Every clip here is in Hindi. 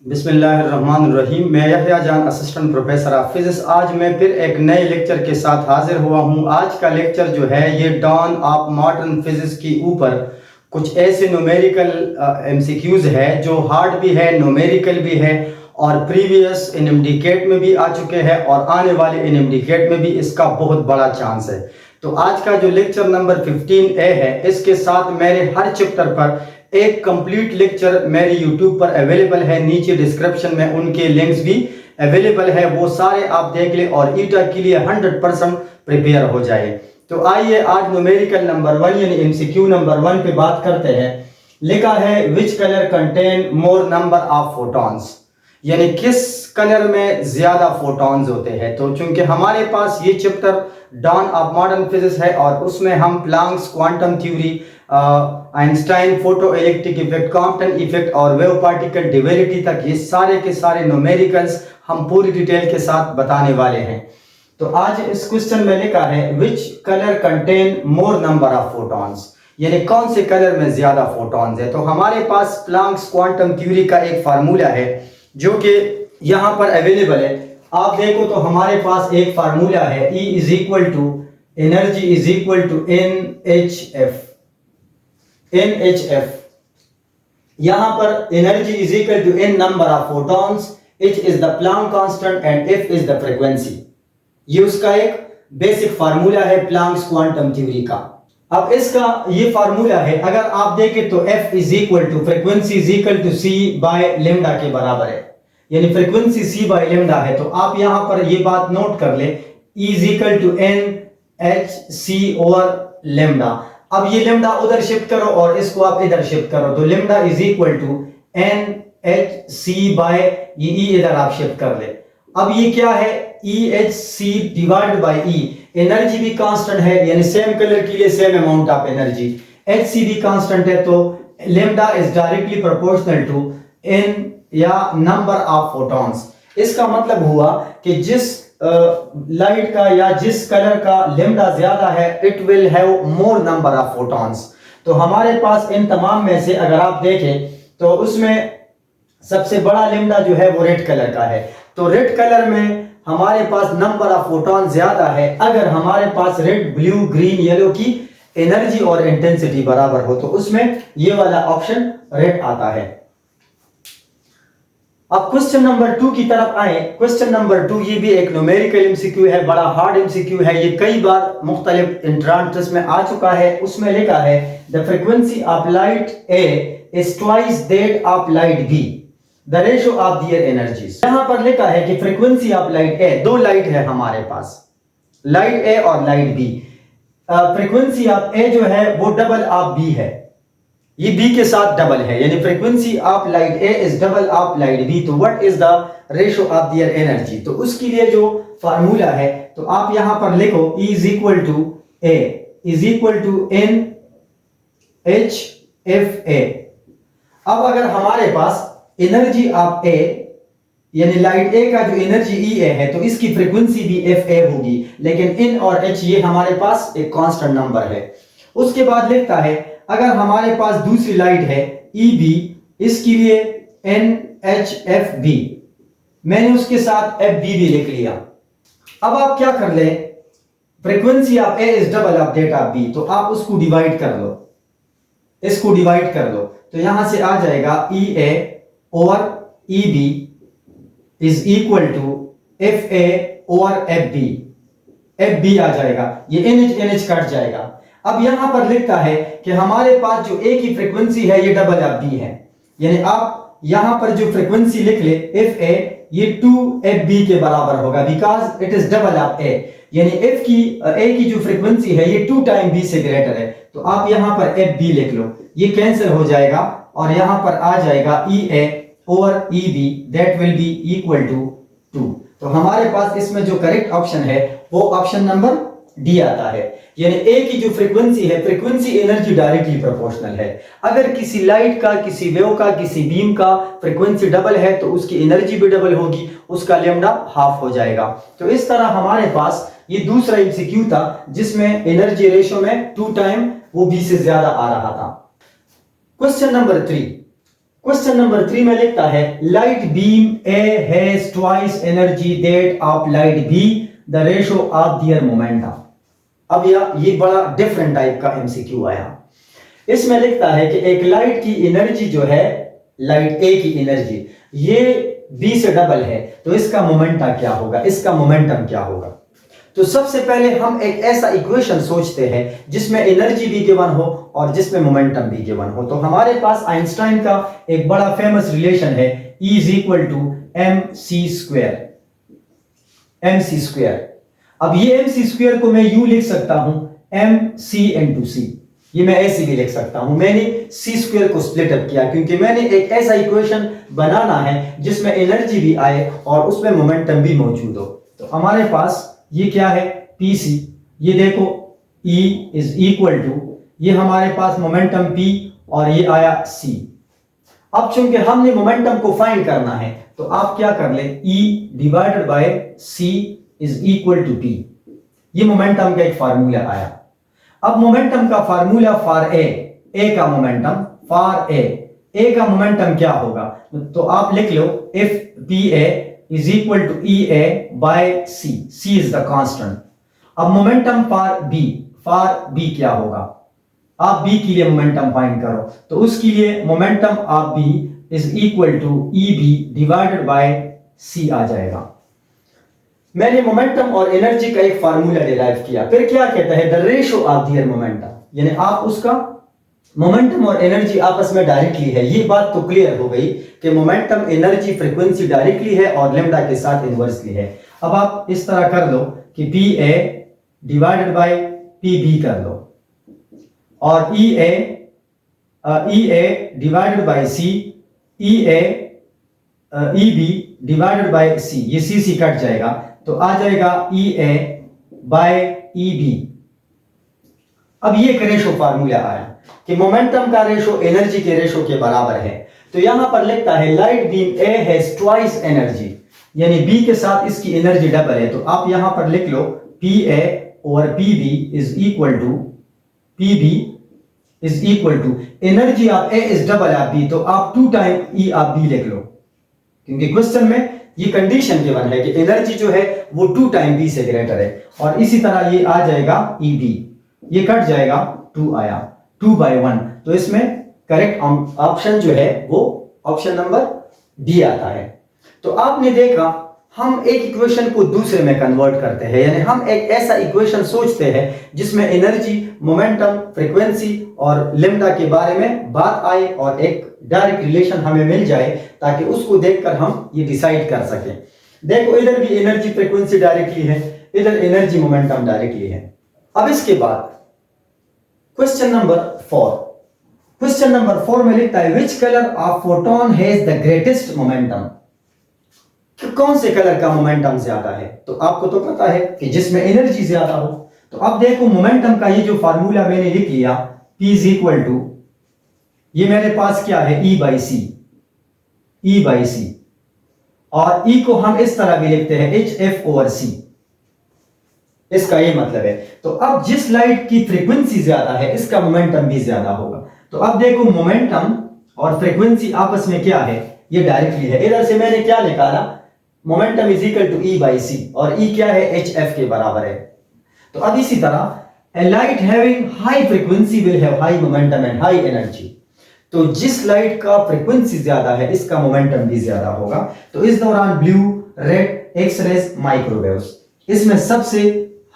बिस्मिल्लाहिर्रहमानिर्रहीम। मैं यहया जान, असिस्टेंट प्रोफेसर ऑफ फिजिक्स। आज मैं फिर एक नए लेक्चर के साथ हाजिर हुआ हूँ। आज का लेक्चर जो है ये डॉन ऑफ मॉडर्न फिजिक्स के ऊपर कुछ ऐसे न्यूमेरिकल एमसीक्यूज है जो हार्ड भी है, न्यूमेरिकल भी है और प्रीवियस इनएमडीकेट में भी आ चुके हैं और आने वाले इनएमडीकेट में भी इसका बहुत बड़ा चांस है। तो आज का जो लेक्चर नंबर 15A है, इसके साथ मेरे हर चैप्टर पर एक कंप्लीट लेक्चर मेरे YouTube पर अवेलेबल है। नीचे डिस्क्रिप्शन में उनके लिंक्स भी अवेलेबल है, वो सारे आप देख लें और ईटा के लिए 100% प्रिपेयर हो जाए। तो आइए आज न्यूमेरिकल नंबर 1 यानी एमसीक्यू नंबर 1 पे बात करते हैं। लिखा है which colour contain more number of photons, यानी किस कलर में ज्यादा फोटॉन्स होते हैं। तो चूंकि हमारे पास ये chapter dawn of modern physics है और उसमें हम Planck's quantum theory, Einstein photoelectric effect, Compton effect और वेव पार्टिकल ड्यूरेलिटी तक ये सारे के सारे न्यूमेरिकल्स हम पूरी डिटेल के साथ बताने वाले हैं। तो आज इस क्वेश्चन में लिखा है which colour contain more number of photons, यानी कौन से कलर में ज्यादा फोटॉन्स है। तो हमारे पास प्लांक्स क्वांटम थ्योरी का एक फार्मूला है जो कि यहां पर अवेलेबल है। आप देखो तो हमारे पास एक फार्मूला है, E is equal to energy is equal to NHF। यहां पर energy is equal to n number of photons, H is the Planck constant and F is the frequency. ये उसका एक बेसिक फार्मूला है प्लांक्स क्वांटम थ्योरी का। अब इसका ये फार्मूला है, अगर आप देखें तो F is equal to frequency is equal to C by lambda के बराबर है, यानी फ्रीक्वेंसी C बाय लेमडा है। तो आप यहां पर ये बात नोट कर ले, E is equal to NHC over lambda. अब ये लेमडा उधर शिफ्ट करो और इसको आप इधर शिफ्ट करो, तो lambda is equal to NHC by ये E इधर आप शिफ्ट कर ले। अब ये क्या है, EHC divided by E। Energy भी कांस्टेंट है, यानी सेम कलर के लिए same amount of energy. HC भी कांस्टेंट है, तो lambda is directly proportional to n या नंबर ऑफ फोटॉन्स। इसका मतलब हुआ कि जिस लाइट का या जिस कलर का लेमडा ज्यादा है, it will have more number of photons. तो हमारे पास इन तमाम में से अगर आप देखें तो उसमें सबसे बड़ा लेमडा जो है वो रेड कलर का है। तो रेड कलर में हमारे पास नंबर ऑफ फोटॉन ज्यादा है अगर हमारे पास रेड, ब्लू, ग्रीन, येलो की एनर्जी और इंटेंसिटी बराबर हो, तो उसमें ये वाला ऑप्शन रेड आता है। अब क्वेश्चन नंबर 2 की तरफ आए। क्वेश्चन नंबर 2 ये भी एक न्यूमेरिकल एमसीक्यू है, बड़ा हार्ड एमसीक्यू है। ये कई बार मुख्तलिफ एंट्रांस में आ चुका है। उसमें लिखा है the frequency of light A is twice that of light B, the ratio of their energies. यहां पर लिखा है कि फ्रीक्वेंसी ऑफ लाइट A, दो लाइट है हमारे पास, लाइट A और light B। Frequency of A जो है वो डबल ऑफ B है, ये B के साथ डबल है, यानी frequency of light A is double of light B। तो what is the ratio of their energy, तो उसके लिए जो फार्मूला है तो आप यहां पर लिखो E is equal to A is equal to NHFA। अब अगर हमारे पास एनर्जी ऑफ A यानी लाइट A का जो एनर्जी EA है, तो इसकी फ्रीक्वेंसी भी FA होगी, लेकिन N और H ये हमारे पास एक कांस्टेंट नंबर है। उसके बाद लिखता है अगर हमारे पास दूसरी लाइट है EB, इसके लिए NHFB, मैंने उसके साथ FB भी लिख लिया। अब आप क्या कर ले, frequency of A is double of that of B, तो आप उसको डिवाइड कर लो, इसको डिवाइड कर लो, तो यहां से आ जाएगा EA over EB is equal to FA over FB आ जाएगा, ये NH कट जाएगा। अब यहां पर लिखता है कि हमारे पास जो A की फ्रीक्वेंसी है ये डबल ऑफ B है, यानी आप यहां पर जो फ्रीक्वेंसी लिख ले FA, ये 2FB के बराबर होगा, because it is double of A, यानी A की जो फ्रीक्वेंसी है ये 2 टाइम B से ग्रेटर है। तो आप यहां पर FB लिख लो, ये कैंसिल हो जाएगा और यहां पर आ जाएगा EA over EB, that will be equal to 2। तो हमारे पास इसमें जो करेक्ट ऑप्शन है वो ऑप्शन नंबर डी आता है, यानी A की जो फ्रीक्वेंसी है, फ्रीक्वेंसी एनर्जी डायरेक्टली प्रोपोर्शनल है। अगर किसी लाइट का, किसी वेव का, किसी बीम का फ्रीक्वेंसी डबल है तो उसकी एनर्जी भी डबल होगी, उसका लेमडा हाफ हो जाएगा। तो इस तरह हमारे पास ये दूसरा एमसीक्यू था जिसमें एनर्जी रेशियो में 2 टाइम वो B से ज्यादा आ रहा था। क्वेश्चन नंबर 3, क्वेश्चन नंबर 3 में लिखता है light beam A has twice energy that of light B, the ratio of their momentum. अब ये बड़ा डिफरेंट टाइप का एमसीक्यू आया। इसमें लिखता है कि एक लाइट की एनर्जी जो है, लाइट ए की एनर्जी ये बी से डबल है, तो इसका मोमेंटम क्या होगा, इसका मोमेंटम क्या होगा। तो सबसे पहले हम एक ऐसा इक्वेशन सोचते हैं जिसमें एनर्जी भी गिवन हो और जिसमें मोमेंटम भी गिवन हो। तो हमारे पास आइंस्टाइन का एक बड़ा फेमस रिलेशन है, E is equal to mc square, mc square. अब ये mc स्क्वायर को मैं यूं लिख सकता हूं mc इंटू सी, ये मैं ऐसे भी लिख सकता हूं। मैंने सी स्क्वायर को स्प्लिट अप किया क्योंकि मैंने एक ऐसा इक्वेशन बनाना है जिसमें एनर्जी भी आए और उसमें मोमेंटम भी मौजूद हो। तो हमारे पास ये क्या है, PC, ये देखो E इज इक्वल टू, ये हमारे पास मोमेंटम P और ये आया C। अब चूंकि हमने मोमेंटम को फाइंड करना है तो आप क्या कर ले, E divided by C is equal to P। ये मोमेंटम का एक फार्मूला आया। अब मोमेंटम का फार्मूला फॉर ए का मोमेंटम, फॉर ए का मोमेंटम क्या होगा, तो आप लिख लो if PA is equal to EA by C, C is the constant। अब मोमेंटम फॉर B क्या होगा, आप B के लिए मोमेंटम फाइंड करो, तो उसके लिए momentum of B is equal to EB divided by C आ जाएगा। मैंने मोमेंटम और एनर्जी का एक फार्मूला डिराइव किया। फिर क्या कहता है, the ratio of their momentum, यानी आप उसका मोमेंटम और एनर्जी आपस में डायरेक्टली है। ये बात तो क्लियर हो गई कि मोमेंटम एनर्जी फ्रीक्वेंसी डायरेक्टली है और लेम्डा के साथ इनवर्सली है। अब आप इस तरह कर लो कि PA डिवाइडेड बाय PB कर लो और EA divided by C, EB divided by C, ये C कट जाएगा तो आ जाएगा EA बाय EB। अब ये एक रेशो फार्मूला आया कि मोमेंटम का रेशो एनर्जी के रेशो के बराबर है। तो यहां पर लिखता है light beam A has twice energy, यानी बी के साथ इसकी एनर्जी डबल है। तो आप यहां पर लिख लो PA और PB is equal to, PB is equal to energy of A is double of B, तो आप 2 टाइम E ऑफ B लिख लो, क्योंकि क्वेश्चन में ये कंडीशन गिवन है कि एनर्जी जो है वो 2 टाइम B से ग्रेटर है। और इसी तरह ये आ जाएगा EB, ये कट जाएगा 2 आया, 2/1। तो इसमें करेक्ट ऑप्शन जो है वो ऑप्शन नंबर डी आता है। तो आपने देखा हम एक इक्वेशन को दूसरे में कन्वर्ट करते हैं, यानी हम एक ऐसा इक्वेशन सोचते हैं जिसमें एनर्जी, मोमेंटम, फ्रीक्वेंसी और लेम्डा के बारे में बात आए और एक डायरेक्ट रिलेशन हमें मिल जाए ताकि उसको देखकर हम ये डिसाइड कर सकें। देखो इधर भी एनर्जी फ्रीक्वेंसी डायरेक्टली है, इधर एनर्जी मोमेंटम डायरेक्टली है। अब इसके बाद क्वेश्चन नंबर 4, क्वेश्चन नंबर 4 में लिखता है which colour of photon has the greatest momentum, कौन से कलर का मोमेंटम ज्यादा है। तो आपको तो पता है कि जिसमें एनर्जी ज्यादा हो। तो अब देखो मोमेंटम का ये जो फार्मूला मैंने लिख लिया, P इज इक्वल टू, ये मेरे पास क्या है E बाई सी, और E को हम इस तरह भी लिखते हैं HF ओवर C, इसका ये मतलब है। तो अब जिस लाइट की फ्रीक्वेंसी ज्यादा है इसका मोमेंटम भी ज्यादा होगा। तो अब देखो मोमेंटम और फ्रीक्वेंसी आपस में क्या है, ये डायरेक्टली है। इधर से मैंने क्या निकाला, momentum is equal to E by c, और E क्या है, HF के बराबर है। तो अब इसी तरह a light having high frequency will have high momentum and high energy. तो जिस लाइट का फ्रीक्वेंसी ज्यादा है इसका मोमेंटम भी ज्यादा होगा। तो इस दौरान ब्लू, रेड, एक्स-रेज, माइक्रोवेव्स, इसमें सबसे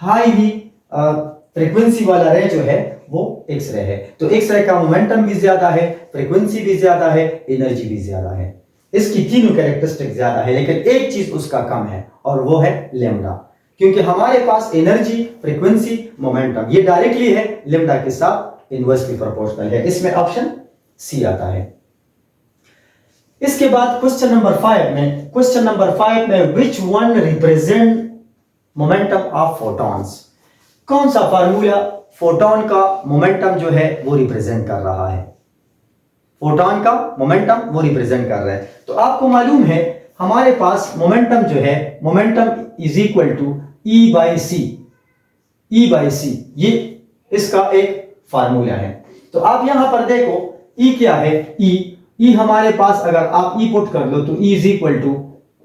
हाईली फ्रीक्वेंसी वाला रे जो है वो एक्स-रे है। तो एक्स-रे का मोमेंटम भी ज्यादा है, फ्रीक्वेंसी भी ज्यादा है, एनर्जी भी ज्यादा है। इसकी तीनों कैरेक्टरिस्टिक ज्यादा है, लेकिन एक चीज उसका कम है और वो है लेम्डा, क्योंकि हमारे पास एनर्जी, फ्रीक्वेंसी, मोमेंटम ये डायरेक्टली है, लेम्डा के साथ इनवर्सली प्रोपोर्शनल है। इसमें ऑप्शन सी आता है। इसके बाद क्वेश्चन नंबर 5 में which one represent momentum of photons, कौन सा फार्मूला फोटोन का मोमेंटम जो है वो रिप्रेजेंट कर रहा है, फोटोन का मोमेंटम वो रिप्रेजेंट कर रहा है। तो आपको मालूम है हमारे पास मोमेंटम जो है, momentum is equal to E by c, ये इसका एक फार्मूला है। तो आप यहां पर देखो E क्या है, E ई हमारे पास अगर आप ई पुट कर लो तो E is equal to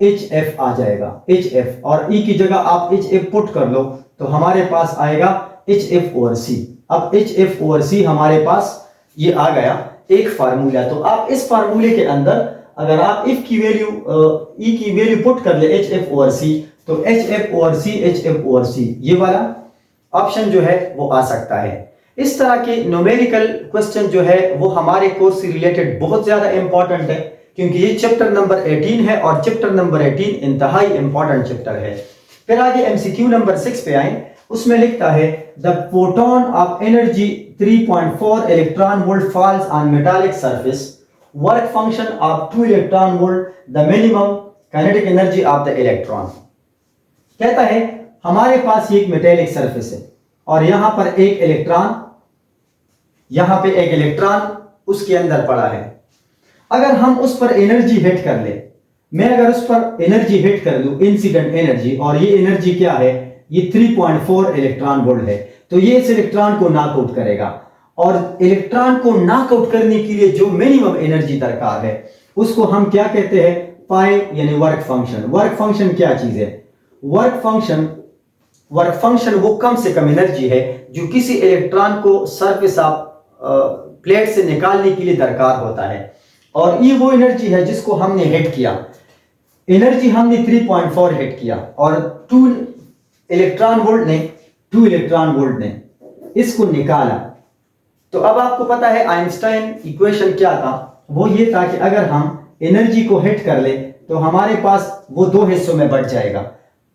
h f आ जाएगा, एच एफ, और ई की जगह आप एच एफ पुट कर लो तो हमारे पास आएगा एच एफ ओवर सी। अब एच एफ ओवर सी हमारे पास ये आ गया एक फार्मूला। तो आप इस फार्मूले के अंदर अगर आप इफ की वैल्यू ई की वैल्यू पुट कर ले एच एफ ओवर सी तो एच एफ ओवर सी, एच एफ ओवर सी, ये वाला ऑप्शन जो है वो आ सकता है। इस तरह के न्यूमेरिकल क्वेश्चन जो है वो हमारे कोर्स से रिलेटेड बहुत ज्यादा इंपॉर्टेंट है, क्योंकि ये चैप्टर नंबर 18 है और चैप्टर नंबर 18 इंतहाई इंपॉर्टेंट चैप्टर है। फिर आगे एमसीक्यू नंबर 6 पे आए, उसमें लिखता है the photon of energy 3.4 electron volt falls on metallic surface, work function of 2 electron volt, the minimum kinetic energy of the electron. कहता है हमारे पास ये एक मेटालिक सरफेस है और यहां पर एक इलेक्ट्रॉन, यहां पे एक इलेक्ट्रॉन उसके अंदर पड़ा है। अगर हम उस पर एनर्जी हिट कर ले, मैं अगर उस पर एनर्जी हिट कर दूं, इंसिडेंट एनर्जी, और ये एनर्जी क्या है, ये 3.4 इलेक्ट्रॉन वोल्ट है, तो ये इस इलेक्ट्रॉन को नॉकआउट करेगा। और इलेक्ट्रॉन को नॉकआउट करने के लिए जो मिनिमम एनर्जी दरकार है उसको हम क्या कहते हैं, पाई यानी वर्क फंक्शन। वर्क फंक्शन क्या चीज है, वर्क फंक्शन वो कम से कम एनर्जी है जो किसी इलेक्ट्रॉन को सरफेस ऑफ प्लेट से निकालने के लिए दरकार होता है, और ये वो एनर्जी है जिसको हमने हिट किया। एनर्जी हमने 3.4 हिट किया और 2 इलेक्ट्रॉन वोल्ट ने इसको निकाला। तो अब आपको पता है आइंस्टाइन इक्वेशन क्या था, वो ये था कि अगर हम एनर्जी को हिट कर ले तो हमारे पास वो दो हिस्सों में बढ़ जाएगा।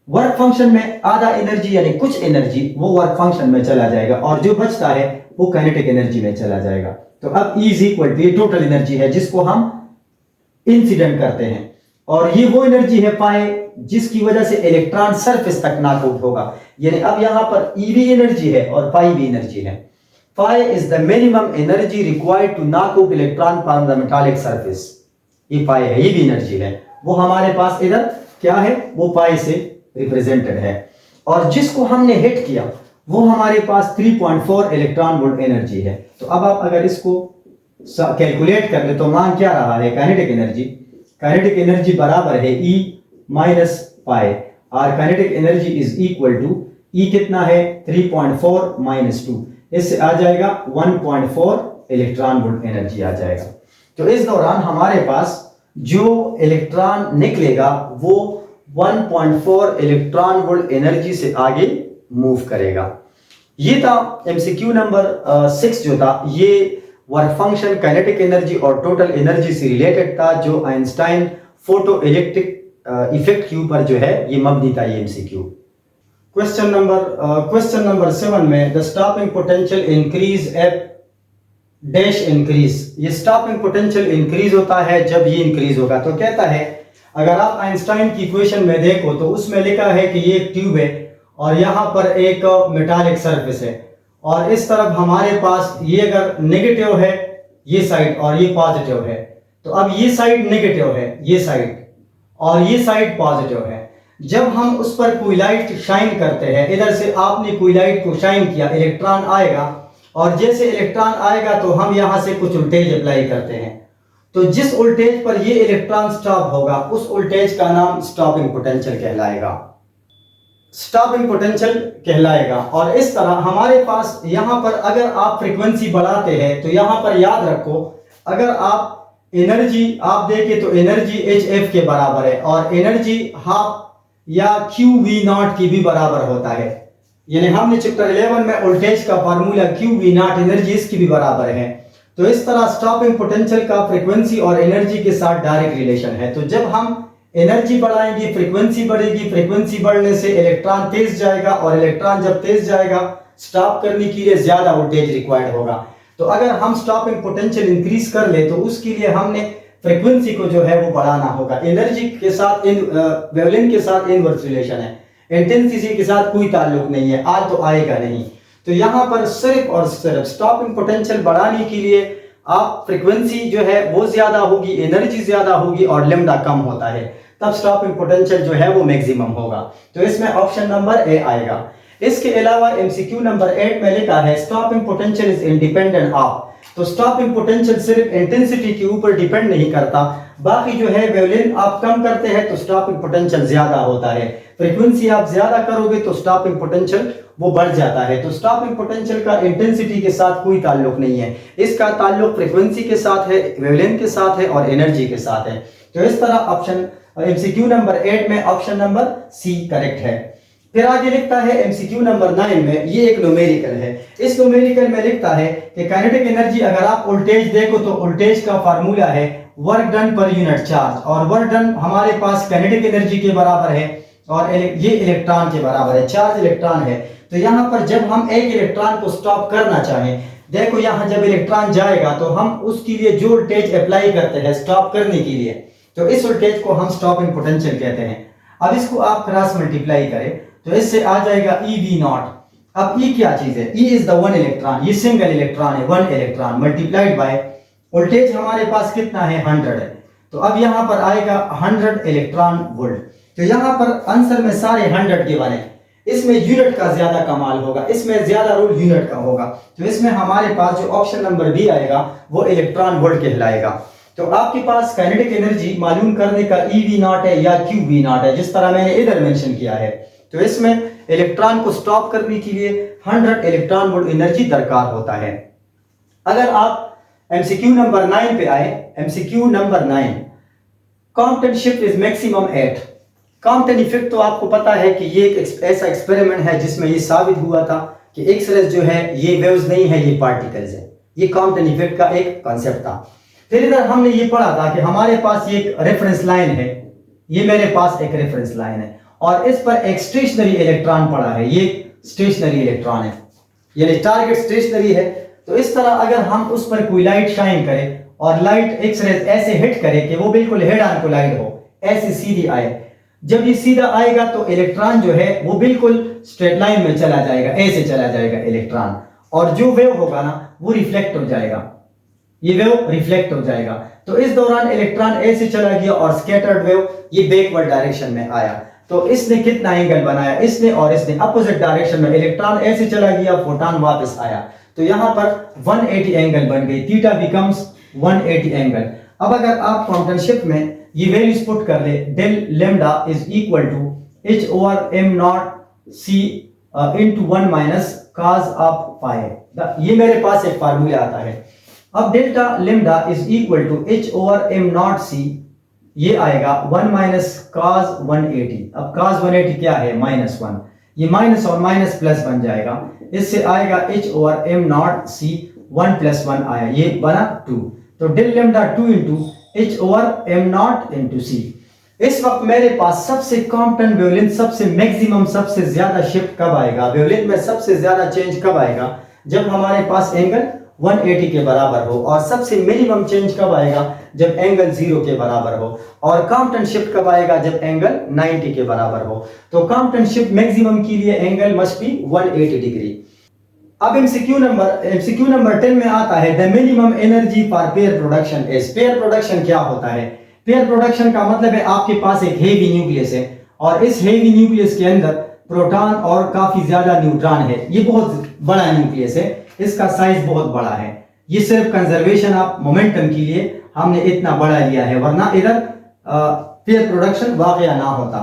वर्क फंक्शन में आधा एनर्जी यानी कुछ एनर्जी वो वर्क फंक्शन में चला जाएगा और जो बचता है वो काइनेटिक एनर्जी में चला जाएगा। तो अब E इज इक्वल टू, ये टोटल एनर्जी है जिसको हम इंसिडेंट करते हैं, और ये वो एनर्जी है पाए जिसकी वजह से इलेक्ट्रॉन सरफेस तक नॉकआउट होगा। यानी अब यहां पर E भी एनर्जी है और पाई भी एनर्जी है। Phi is the minimum energy required to knock out electron from the metallic surface. ये पाई है, ये भी एनर्जी है, वो हमारे पास इधर क्या है, वो पाई से रिप्रेजेंटेड है। और जिसको हमने हिट किया वो हमारे पास 3.4 इलेक्ट्रॉन वोल्ट एनर्जी है। तो अब आप अगर इसको कैलकुलेट कर ले तो मान क्या रहा है, काइनेटिक एनर्जी बराबर है E माइनस पाई, और kinetic energy is equal to E कितना है 3.4 माइनस 2, इससे आ जाएगा 1.4 इलेक्ट्रॉन वोल्ट एनर्जी आ जाएगा। तो इस दौरान हमारे पास जो इलेक्ट्रॉन निकलेगा वो 1.4 इलेक्ट्रॉन वोल्ट एनर्जी से आगे मूव करेगा। ये था एमसीक्यू नंबर 6 जो था, ये वर्क फंक्शन, काइनेटिक एनर्जी और टोटल एनर्जी से रिलेटेड था, जो आइंस्टाइन फोटो इलेक्ट्रिक इफेक्ट के ऊपर जो है ये मबनी था ये एमसीक्यू। क्वेश्चन नंबर 7 में the stopping potential increase at dash increase, ये स्टॉपिंग पोटेंशियल इंक्रीज होता है जब ये इंक्रीज होगा। तो कहता है अगर आप आइंस्टाइन की इक्वेशन में देखो तो उसमें लिखा है कि ये एक ट्यूब है और यहाँ पर एक मेटालिक सरफेस है, और इस तरफ हमारे पास ये अगर नेगेटिव है ये साइड और ये पॉजिटिव है, तो अब ये साइड नेगेटिव है ये साइड, और ये साइड पॉजिटिव है। जब हम उस पर कोई लाइट शाइन करते हैं, इधर से आपने कोई लाइट को शाइन किया, इलेक्ट्रॉन आएगा, और जैसे इलेक्ट्रॉन आएगा तो हम यहां से कुछ वोल्टेज अप्लाई करते हैं, तो जिस वोल्टेज पर ये इलेक्ट्रॉन स्टॉप होगा उस वोल्टेज का नाम स्टॉपिंग पोटेंशियल कहलाएगा। और इस तरह हमारे पास यहां पर अगर आप फ्रीक्वेंसी बढ़ाते हैं तो यहां पर याद रखो, अगर आप एनर्जी आप देखें तो एनर्जी HF के बराबर है, और एनर्जी हाफ या QV0 की भी बराबर होता है। यानी हमने चैप्टर 11 में वोल्टेज का फार्मूला QV0 एनर्जी इसकी भी बराबर है। तो इस तरह स्टॉपिंग पोटेंशियल का फ्रीक्वेंसी और एनर्जी के साथ डायरेक्ट रिलेशन है। तो जब हम एनर्जी बढ़ाएंगे फ्रीक्वेंसी बढ़ेगी, फ्रीक्वेंसी बढ़ने से इलेक्ट्रॉन तेज जाएगा, और इलेक्ट्रॉन जब तेज जाएगा स्टॉप करने के लिए ज्यादा वोल्टेज रिक्वायर्ड होगा। तो अगर हम स्टॉपिंग पोटेंशियल इंक्रीज कर ले तो उसके लिए हमने फ्रीक्वेंसी को जो है वो बढ़ाना होगा। एनर्जी के साथ वेवलेंथ के साथ इनवर्स रिलेशन है, इंटेंसिटी के साथ कोई ताल्लुक नहीं है, आ तो आएगा नहीं। तो यहाँ पर सिर्फ और सिर्फ स्टॉपिंग पोटेंशियल बढ़ाने के लिए आप फ्रीक्वेंसी जो है वो ज्यादा होगी, एनर्जी ज्यादा होगी और लैम्डा कम होता है, तब स्टॉपिंग पोटेंशियल जो है वो मैक्सिमम होगा। तो इसमें ऑप्शन नंबर ए आएगा। इसके अलावा एमसीक्यू नंबर 8 में लिखा है stopping potential is independent of, तो स्टॉपिंग पोटेंशियल सिर्फ इंटेंसिटी के ऊपर डिपेंड नहीं करता, बाकी जो है वेवलेंथ आप कम करते हैं तो स्टॉपिंग पोटेंशियल ज्यादा होता है, फ्रीक्वेंसी आप ज्यादा करोगे तो स्टॉपिंग पोटेंशियल वो बढ़ जाता है। तो स्टॉपिंग पोटेंशियल का इंटेंसिटी के साथ कोई ताल्लुक नहीं है, इसका ताल्लुक फ्रीक्वेंसी के साथ है, वेवलेंथ के साथ है और एनर्जी के साथ है। तो इस तरह ऑप्शन एमसीक्यू नंबर 8 में ऑप्शन नंबर सी करेक्ट है। फिर आगे लिखता है एमसीक्यू नंबर 9 में, ये एक न्यूमेरिकल है। इस न्यूमेरिकल में लिखता है कि काइनेटिक एनर्जी अगर आप वोल्टेज देखो तो वोल्टेज का फार्मूला है work done per unit charge, और वर्क डन हमारे पास काइनेटिक एनर्जी के बराबर है और ये इलेक्ट्रॉन के बराबर है, चार्ज इलेक्ट्रॉन है। तो यहाँ पर जब हम एक इलेक्ट्रॉन को स्टॉप करना चाहें, देखो यहाँ जब इलेक्ट्रॉन जाएगा तो हम उसके लिए जो वोल्टेज अप्लाई करते हैं स्टॉप करने के लिए, तो इस वोल्टेज को हम स्टॉपिंग पोटेंशियल कहते हैं। अब इसको आप क्रॉस मल्टीप्लाई करें तो इससे आ जाएगा ई वी नॉट। अब ई क्या चीज है, E is the one electron, ये सिंगल इलेक्ट्रॉन है, one electron multiplied by voltage हमारे पास कितना है 100 है, तो अब यहाँ पर आएगा 100 इलेक्ट्रॉन वोल्ट। तो यहाँ पर आंसर में सारे 100 के बने, इसमें यूनिट का ज्यादा कमाल होगा, इसमें ज्यादा रोल यूनिट का होगा, तो इसमें हमारे पास जो ऑप्शन नंबर बी आएगा वो इलेक्ट्रॉन वोल्ट कहलाएगा। तो आपके पास काइनेटिक एनर्जी मालूम करने का ई वी नॉट है या क्यू वी नॉट है, जिस तरह मैंने इधर मेंशन किया है। तो इसमें इलेक्ट्रॉन को स्टॉप करने के लिए 100 इलेक्ट्रॉन वोल्ट एनर्जी दरकार होता है। अगर आप एमसीक्यू नंबर 9 पे आए, MCQ number 9, Compton shift is maximum at. Compton effect तो आपको पता है कि ये एक ऐसा एक्सपेरिमेंट है जिसमें ये साबित हुआ था कि एक्स रेज जो है ये वेव्स नहीं है, ये पार्टिकल्स है। ये कॉम्पटन इफेक्ट का एक कॉन्सेप्ट था। फिर इधर हमने ये पढ़ा था कि हमारे पास ये एक रेफरेंस लाइन है, ये मेरे पास एक रेफरेंस लाइन है और इस पर एक स्टेशनरी इलेक्ट्रॉन पड़ा है, ये स्टेशनरी इलेक्ट्रॉन है, यानी टारगेट स्टेशनरी है। तो इस तरह अगर हम उस पर कोई लाइट शाइन करें और लाइट एक्स रेज ऐसे हिट करे कि वो बिल्कुल हेड ऑन कोलाइड हो, ऐसे सीधी आए, जब ये सीधा आएगा तो इलेक्ट्रॉन जो है वो बिल्कुल स्ट्रेट लाइन में चला जाएगा, ऐसे चला जाएगा इलेक्ट्रॉन, और जो वेव होगा ना वो रिफ्लेक्ट हो जाएगा, ये वेव रिफ्लेक्ट हो जाएगा। तो इस दौरान इलेक्ट्रॉन ऐसे चला गया और स्कैटर्ड वेव ये बैकवर्ड डायरेक्शन में आया। तो इसने कितना एंगल बनाया, इसने और इसने अपोजिट डायरेक्शन में, इलेक्ट्रॉन ऐसे चला गया, फोटॉन वापस आया, तो यहां पर 180 एंगल बन गई, थीटा बिकम्स 180 एंगल। अब अगर आप कॉम्पटन शिफ्ट में ये वैल्यूज पुट कर ले, del lambda is equal to h over m naught c into 1 minus cos of pi, ये मेरे पास एक फार्मूला आता है। अब delta lambda is equal to h over m naught c, ये आएगा 1 माइनस cos 180। अब cos 180 क्या है, -1, ये माइनस और माइनस प्लस बन जाएगा, इससे आएगा h over m naught c, 1 + 1 आया, ये बना 2। तो del lambda 2 into h over m naught into c। इस वक्त मेरे पास सबसे कॉम्पटन वेवलेंथ, सबसे मैक्सिमम, सबसे ज्यादा शिफ्ट कब आएगा, वेवलेंथ में सबसे ज्यादा चेंज कब आएगा, जब हमारे पास एंगल 180 के बराबर हो, और सबसे मिनिमम चेंज कब आएगा, जब एंगल 0 के बराबर हो, और कॉम्पटन शिफ्ट कब आएगा, जब एंगल 90 के बराबर हो। तो कॉम्पटन शिफ्ट मैक्सिमम के लिए एंगल मस्ट बी 180 डिग्री। अब एमसीक्यू नंबर 10 में आता है the minimum energy for pair production is. Pair production क्या होता है, पेयर प्रोडक्शन का मतलब है आपके पास एक हेवी न्यूक्लियस है और इस हेवी न्यूक्लियस के अंदर प्रोटॉन और काफी ज्यादा न्यूट्रॉन है, ये बहुत बड़ा न्यूक्लियस है, इसका साइज बहुत बड़ा है, ये सिर्फ कंजर्वेशन ऑफ मोमेंटम के लिए हमने इतना बड़ा लिया है, वरना इधर पेयर प्रोडक्शन वाकया ना होता।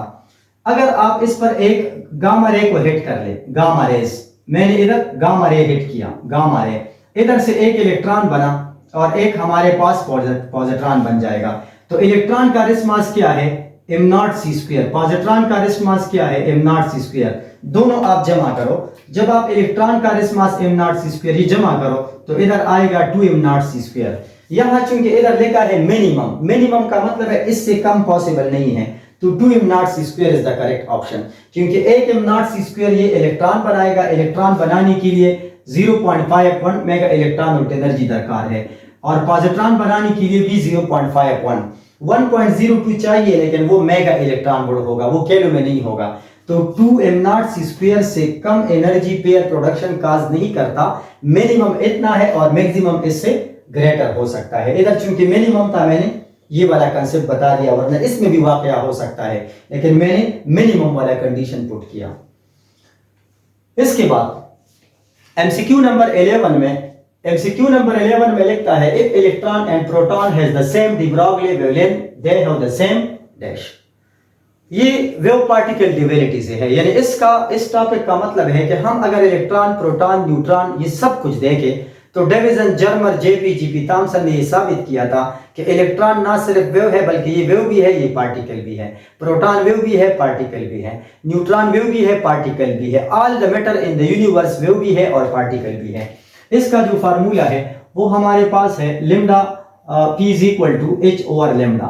अगर आप इस पर एक गामा रे को हिट कर ले, गामा रेस, मैंने इधर गामा रे हिट किया, गामा रे, इधर से एक इलेक्ट्रॉन बना और एक हमारे पास पॉजिट्रॉन बन जाएगा। तो इलेक्ट्रॉन का रिस्मास क्या है, m0c², पॉजिट्रॉन का रिस्मास क्या है, m0c²। दोनों आप जमा करो, जब आप इलेक्ट्रॉन का रिस्मास m0c² ये जमा करो तो इधर आएगा 2m0c²। यहां चूंकि इधर लिखा है मिनिमम, मिनिमम का मतलब है इससे कम पॉसिबल नहीं है, तो 2m0c² is the correct option, क्योंकि एक m0c² ये इलेक्ट्रॉन बनाएगा, इलेक्ट्रॉन बनाने के लिए 0.51 मेगा इलेक्ट्रॉन वोल्ट एनर्जी दरकार है, और पॉजिट्रॉन बनाने के लिए भी 0.51, 1.02 चाहिए, लेकिन वो मेगा इलेक्ट्रॉन वोल्ट होगा, वो किलो में नहीं होगा। तो 2m0c² से कम एनर्जी पेयर प्रोडक्शन काज नहीं करता, मिनिमम इतना है और मैक्सिमम इससे ग्रेटर हो सकता है। इधर चूंकि मिनिमम था मैंने ये वाला कंसेप्ट बता दिया, वरना इसमें भी वाकया हो सकता है, लेकिन मैंने मिनिमम वाला कंडीशन पुट किया। इसके बाद एमसीक्यू नंबर 11 में MCQ नंबर 11 में लिखता है if electron and proton has the same D Broglie wavelength they have the same dash. ये वेव पार्टिकल ड्यूअलिटी से है, यानी इस टॉपिक का मतलब है कि हम अगर इलेक्ट्रॉन प्रोटॉन न्यूट्रॉन ये सब कुछ देखें तो डेविसन जर्मर जेपी थॉमसन ने ये साबित किया था कि इलेक्ट्रॉन ना सिर्फ वेव है बल्कि ये वेव भी है, ये पार्टिकल भी है, प्रोटॉन वेव भी है, पार्टिकल भी है, न्यूट्रॉन वेव भी है, पार्टिकल भी है, all the matter in the universe wave भी है और पार्टिकल भी है। इसका जो फार्मूला है वो हमारे पास है lambda P is equal to H over lambda,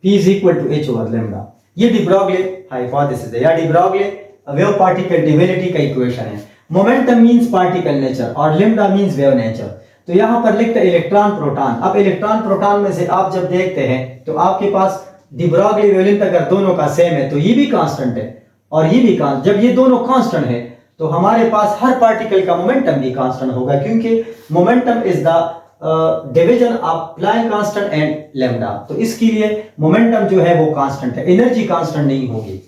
P is equal to H over lambda. ये डी ब्रॉगली हाइपोथेसिस है या de Broglie wave particle duality का इक्वेशन है। मोमेंटम मींस पार्टिकल नेचर और लिम्डा मींस वेव नेचर। तो यहां पर लिखते हैं इलेक्ट्रॉन प्रोटॉन। अब इलेक्ट्रॉन प्रोटॉन में से आप जब देखते हैं तो आपके पास डी ब्रॉगली वेवलेंथ अगर दोनों का सेम है तो ये भी कांस्टेंट है और ये भी कांस्टेंट। जब ये दोनों कांस्टेंट है तो हमारे पास हर पार्टिकल का मोमेंटम भी कांस्टेंट होगा, क्योंकि momentum is the division of प्लाइंग constant and lambda. तो इसके लिए मोमेंटम जो है वो कांस्टेंट है, एनर्जी कांस्टेंट नहीं होगी।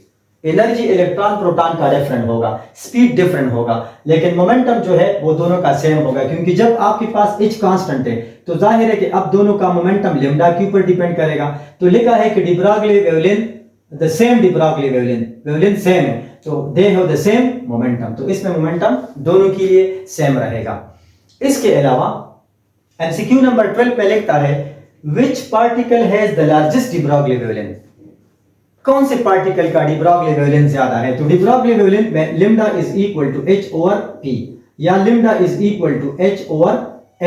एनर्जी इलेक्ट्रॉन प्रोटॉन का डिफरेंट होगा, स्पीड डिफरेंट होगा, लेकिन मोमेंटम जो है वो दोनों का सेम होगा, क्योंकि जब आपके पास H कांस्टेंट है तो जाहिर है कि अब दोनों का मोमेंटम लैम्डा के ऊपर डिपेंड करेगा। तो लिखा है कि D Broglie wavelength the same, D Broglie wavelength same है तो they have the same momentum. तो इसमें मोमेंटम दोनों के लिए सेम रहेगा। इसके अलावा एमसीक्यू नंबर 12 पे लिखता है which particle has the largest D Broglie wavelength. कौन से पार्टिकल का डी ब्रॉगली वेवलेंथ ज्यादा है? तो डी ब्रॉगली वेवलेंथ में lambda is equal to H over P या lambda is equal to H over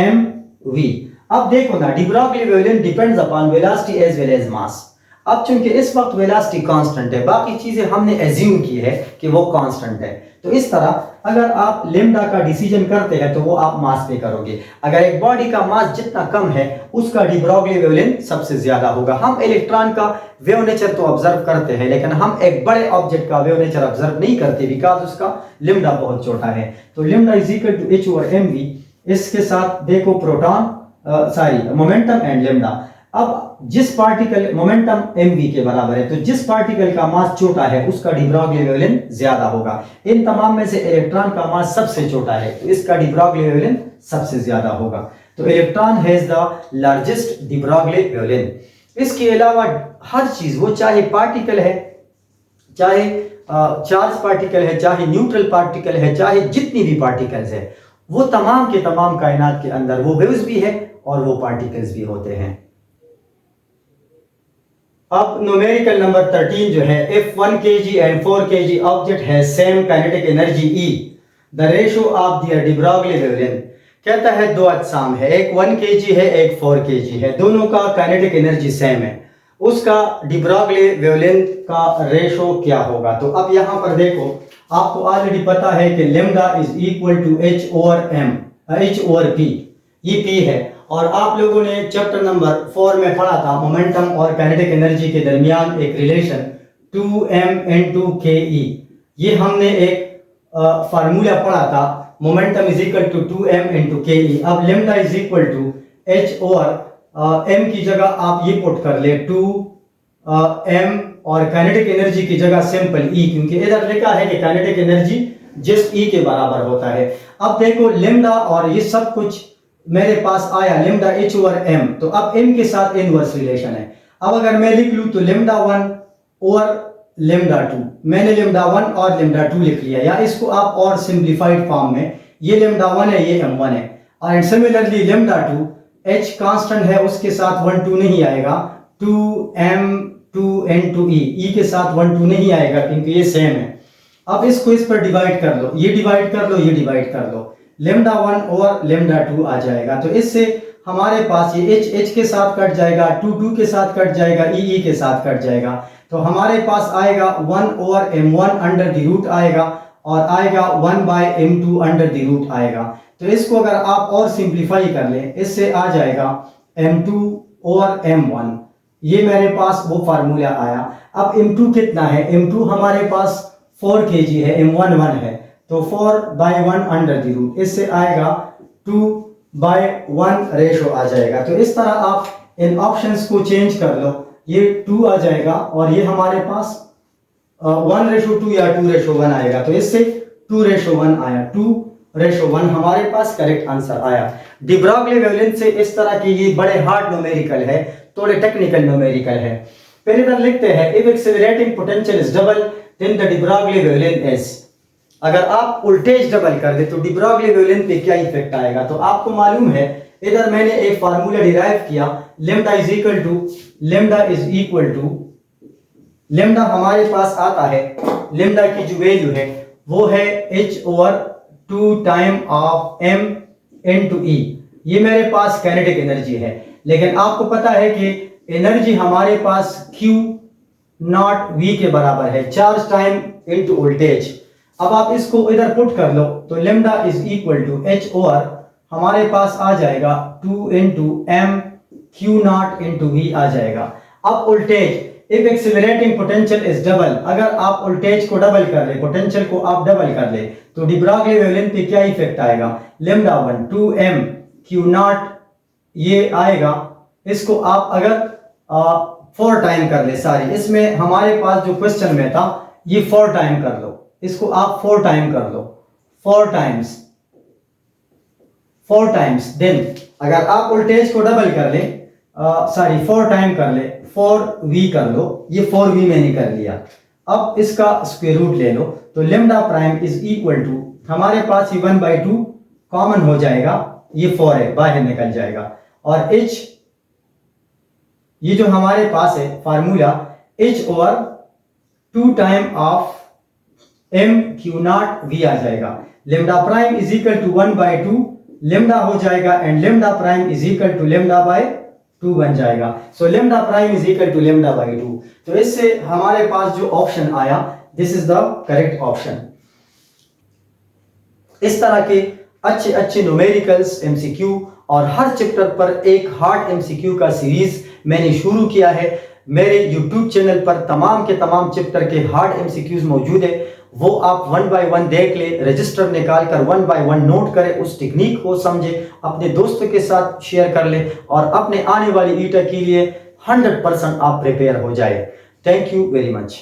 mv। अब देखो ना, de Broglie wavelength depends upon velocity as well as mass. अब चूंकि इस वक्त वेलोसिटी कांस्टेंट है, बाकी चीजें हमने एज्यूम की है कि वो कांस्टेंट है, तो इस तरह अगर आप लिम्डा का डिसीजन करते हैं तो वो आप मास पे करोगे। अगर एक बॉडी का मास जितना कम है उसका डी ब्रॉगली वेवलेंथ सबसे ज्यादा होगा। हम इलेक्ट्रॉन का वेव नेचर तो ऑब्जर्व करते हैं, लेकिन हम एक बड़े ऑब्जेक्ट का वेव नेचर ऑब्जर्व नहीं करते बिकॉज उसका लिम्डा बहुत छोटा है। तो lambda is equal to H over mv। इसके साथ देखो प्रोटॉन मोमेंटम एंड लिम्डा। अब जिस पार्टिकल मोमेंटम mv के बराबर है तो जिस पार्टिकल का मास छोटा है उसका डी ब्रॉगली वेवलेंथ ज्यादा होगा। इन तमाम में से इलेक्ट्रॉन का मास सबसे छोटा है तो इसका डी ब्रॉगली वेवलेंथ सबसे ज्यादा होगा। तो electron has the largest D Broglie wavelength. इसके अलावा हर चीज, वो चाहे पार्टिकल है, चाहे चार्ज पार्टिकल है, चाहे न्यूट्रल पार्टिकल है, चाहे जितनी भी पार्टिकल्स है, वो तमाम के तमाम कायनात के अंदर वो वेव्स भी है और वो पार्टिकल्स भी होते हैं। अब न्यूमेरिकल नंबर 13 जो है, if 1 kg and 4 kg object has same kinetic energy E, the ratio of their de Broglie wavelength। कहता है दो अजसाम है, एक 1 kg है, एक 4 kg है, दोनों का काइनेटिक एनर्जी सेम है, उसका de Broglie wavelength का रेशो क्या होगा? तो अब यहां पर देखो, आपको ऑलरेडी पता है कि lambda is equal to H over P, ये P है। और आप लोगों ने चैप्टर नंबर 4 में पढ़ा था मोमेंटम और काइनेटिक एनर्जी के दरमियान एक रिलेशन 2m into ke। ये हमने एक फार्मूला पढ़ा था, momentum is equal to 2m into ke। अब lambda is equal to H over m की जगह आप ये पुट कर ले 2m और काइनेटिक एनर्जी की जगह सिंपल E, क्योंकि इधर लिखा है कि काइनेटिक एनर्जी जस्ट E के बराबर होता है। अब देखो लेम्डा और ये सब कुछ मेरे पास आया लिम्डा H ओवर m, तो अब m के साथ इनवर्स रिलेशन है। अब अगर मैं लिख लूं तो लिम्डा 1 ओवर लिम्डा 2, मैंने लिम्डा 1 और लिम्डा 2 लिख लिया, या इसको आप और सिंप्लीफाइड फॉर्म में, ये लिम्डा 1 है, ये m1 है, और सिमिलरली लिम्डा 2 h कांस्टेंट है, उसके साथ 1 2 नहीं आएगा, 2m 2n2e, e के साथ 1 2 नहीं आएगा क्योंकि ये सेम है। अब इसको इस पर डिवाइड कर लो, ये डिवाइड कर लो, ये डिवाइड कर लो, लेम्डा 1 और लेम्डा 2 आ जाएगा। तो इससे हमारे पास ये h के साथ कट जाएगा, 2 के साथ कट जाएगा, e के साथ कट जाएगा, तो हमारे पास आएगा 1 over m1 under the root आएगा और आएगा 1 bye m2 under the root आएगा। तो इसको अगर आप और सिंप्लीफाई कर लें, इससे आ जाएगा m2 ओवर m1, ये मेरे पास वो फार्मूला आया। अब m2 कितना है? m2 हमारे पास 4 kg है, m1 1 है, तो 4 बाय 1 अंडर द रूट, इससे आएगा 2 बाय 1 रेशो आ जाएगा। तो इस तरह आप इन ऑप्शंस को चेंज कर लो, ये 2 आ जाएगा और ये हमारे पास 1:2 या 2:1 आएगा, तो इससे 2:1 आया, 2 1 हमारे पास करेक्ट आंसर आया। डी ब्रॉगली वेवलेंथ से इस तरह की ये बड़े हार्ड न्यूमेरिकल है, थोड़े टेक्निकल न्यूमेरिकल है। पहले इधर लिखते हैं if accelerating potential is double then the de Broglie wavelength is. अगर आप वोल्टेज डबल कर दे तो डी ब्रॉगली वेवलेंथ पे क्या इफेक्ट आएगा। तो आपको मालूम है इधर मैंने एक फार्मूला डिराइव किया, lambda is equal to lambda हमारे पास आता है, लेमडा की जो वैल्यू है वो है h/2 time of m into E। ये मेरे पास काइनेटिक एनर्जी है, लेकिन आपको पता है कि एनर्जी हमारे पास Q नॉट V के बराबर है, चार्ज टाइम इनटू वोल्टेज। अब आप इसको इधर पुट कर लो तो lambda is equal to h/, हमारे पास आ जाएगा 2 into m Q naught into V आ जाएगा। अब voltage if accelerating potential is double, अगर आप वोल्टेज को डबल कर ले, पोटेंशियल को आप डबल कर ले तो डी ब्रॉगली वेवलेंथ पे क्या इफेक्ट आएगा, लेमडा 1 2m Q नॉट ये आएगा। इसको आप अगर 4 टाइम कर ले सारी, इसमें हमारे पास जो क्वेश्चन में था ये 4 टाइम कर लो, इसको आप 4 टाइम कर लो, 4 टाइम्स देन अगर आप वोल्टेज को डबल कर ले, 4 टाइम कर ले, 4v कर लो, ये 4v मैंने कर लिया। अब इसका स्क्वायर रूट ले लो तो lambda prime is equal to, हमारे पास ये 1/2 कॉमन हो जाएगा, ये 4 है बाहर निकल जाएगा, और h ये जो हमारे पास है formula h/2 time of m Q naught V आ जाएगा। Lambda prime is equal to 1/2 lambda हो जाएगा and lambda prime is equal to lambda बन जाएगा। So lambda prime is equal to lambda. तो इससे हमारे पास जो ऑप्शन आया this is the correct option. इस तरह के अच्छे अच्छे न्यूमेरिकल्स एमसीक्यू और हर चैप्टर पर एक हार्ड एमसीक्यू का सीरीज मैंने शुरू किया है। मेरे YouTube चैनल पर तमाम के तमाम चैप्टर के हार्ड एमसीक्यूज मौजूद है, वो आप 1 by 1 देख ले, रजिस्टर निकाल कर 1 by 1 नोट करें, उस टेक्निक को समझे, अपने दोस्तों के साथ शेयर कर ले और अपने आने वाली ईटा के लिए 100% आप प्रिपेयर हो जाए। Thank you very much.